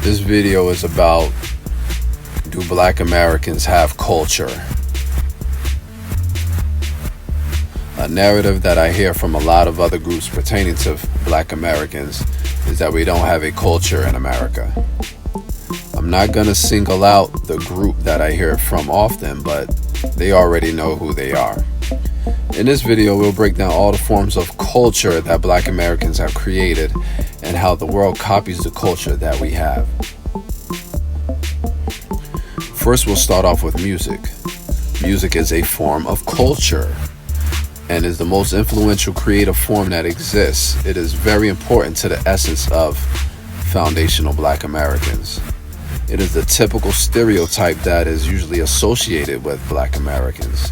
This video is about, do Black Americans have culture? A narrative that I hear from a lot of other groups pertaining to Black Americans is that we don't have a culture in America. I'm not going to single out the group that I hear from often, but they already know who they are. In this video, we'll break down all the forms of culture that Black Americans have created and how the world copies the culture that we have. First, we'll start off with music. Music is a form of culture and is the most influential creative form that exists. It is very important to the essence of foundational Black Americans. It is the typical stereotype that is usually associated with Black Americans.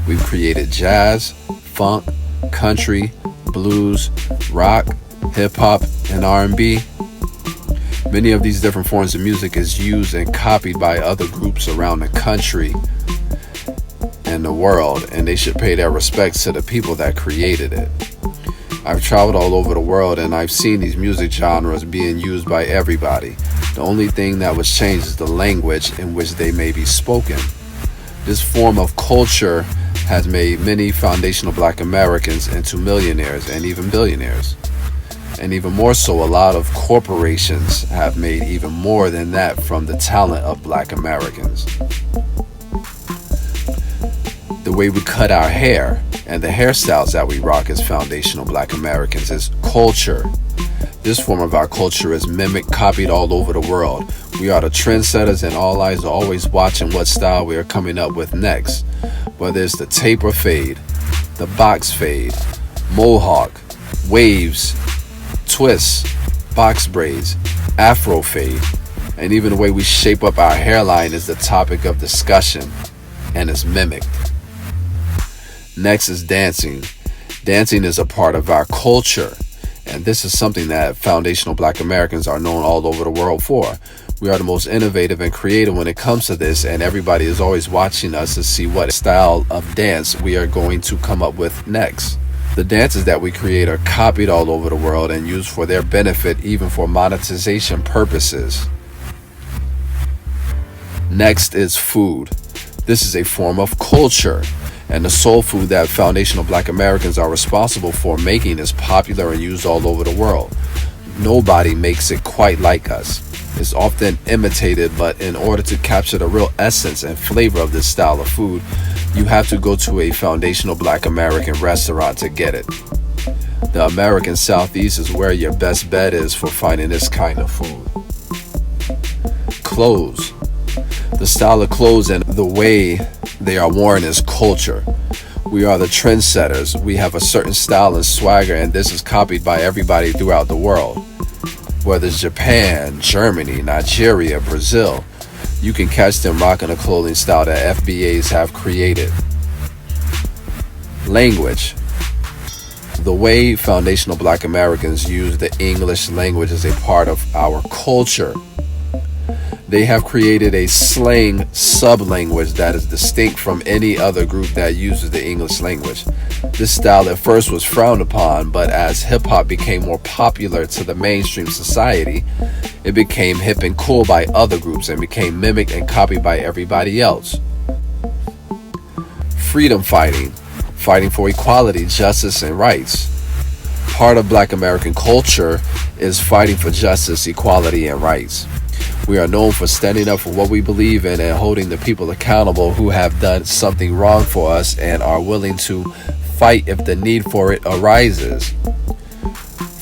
We've created jazz, funk, country, blues, rock, hip-hop, and R&B. Many of these different forms of music is used and copied by other groups around the country and the world, and they should pay their respects to the people that created it. I've traveled all over the world and I've seen these music genres being used by everybody. The only thing that was changed is the language in which they may be spoken. This form of culture has made many foundational Black Americans into millionaires and even billionaires. And even more so, a lot of corporations have made even more than that from the talent of Black Americans. The way we cut our hair and the hairstyles that we rock as foundational Black Americans is culture. This form of our culture is mimicked, copied all over the world. We are the trendsetters and all eyes are always watching what style we are coming up with next. Whether it's the taper fade, the box fade, mohawk, waves, twists, box braids, afro fade, and even the way we shape up our hairline is the topic of discussion and is mimicked. Next is dancing. Dancing is a part of our culture, and this is something that foundational Black Americans are known all over the world for. We are the most innovative and creative when it comes to this, and everybody is always watching us to see what style of dance we are going to come up with next. The dances that we create are copied all over the world and used for their benefit, even for monetization purposes. Next is food. This is a form of culture, and the soul food that foundational Black Americans are responsible for making is popular and used all over the world. Nobody makes it quite like us. It's often imitated, but in order to capture the real essence and flavor of this style of food, you have to go to a foundational Black American restaurant to get it. The American Southeast is where your best bet is for finding this kind of food. Clothes. The style of clothes and the way they are worn is culture. We are the trendsetters. We have a certain style and swagger, and this is copied by everybody throughout the world. Whether it's Japan, Germany, Nigeria, Brazil, you can catch them rocking a clothing style that FBAs have created. Language. The way foundational Black Americans use the English language is a part of our culture. They have created a slang sub-language that is distinct from any other group that uses the English language. This style at first was frowned upon, but as hip-hop became more popular to the mainstream society, it became hip and cool by other groups and became mimicked and copied by everybody else. Freedom fighting. Fighting for equality, justice, and rights. Part of Black American culture is fighting for justice, equality, and rights. We are known for standing up for what we believe in and holding the people accountable who have done something wrong for us and are willing to fight if the need for it arises.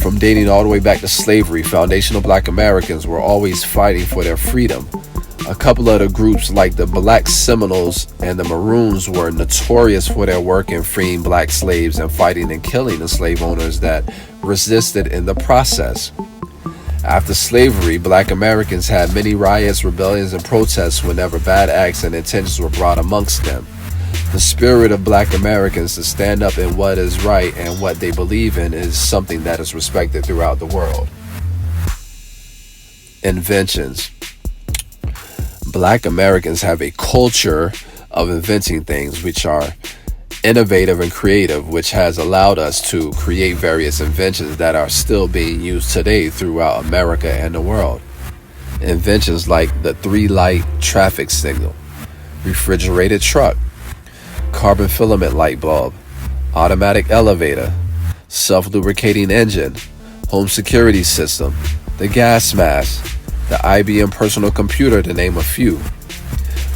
From dating all the way back to slavery, foundational Black Americans were always fighting for their freedom. A couple of the groups like the Black Seminoles and the Maroons were notorious for their work in freeing Black slaves and fighting and killing the slave owners that resisted in the process. After slavery, Black Americans had many riots, rebellions, and protests whenever bad acts and intentions were brought amongst them. The spirit of Black Americans to stand up in what is right and what they believe in is something that is respected throughout the world. Inventions. Black Americans have a culture of inventing things which are innovative and creative, which has allowed us to create various inventions that are still being used today throughout America and the world. Inventions like the 3-light traffic signal, refrigerated truck, carbon filament light bulb, automatic elevator, self-lubricating engine, home security system, the gas mask, the IBM personal computer, to name a few.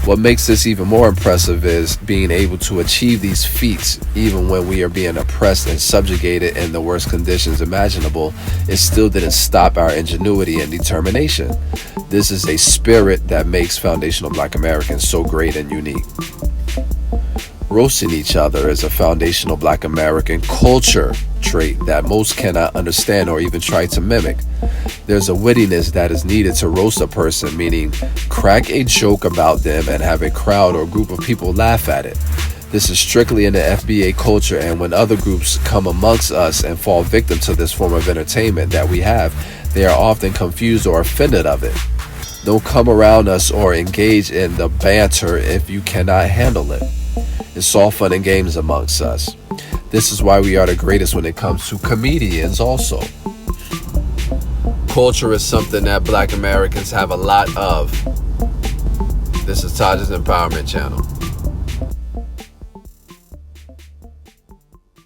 What makes this even more impressive is being able to achieve these feats even when we are being oppressed and subjugated in the worst conditions imaginable. It still didn't stop our ingenuity and determination. This is a spirit that makes foundational Black Americans so great and unique. Roasting each other is a foundational Black American culture trait that most cannot understand or even try to mimic. There's a wittiness that is needed to roast a person, meaning crack a joke about them and have a crowd or group of people laugh at it. This is strictly in the FBA culture, and when other groups come amongst us and fall victim to this form of entertainment that we have, they are often confused or offended of it. Don't come around us or engage in the banter if you cannot handle it. It's all fun and games amongst us. This is why we are the greatest when it comes to comedians also. Culture is something that Black Americans have a lot of. This is Taj's Empowerment Channel.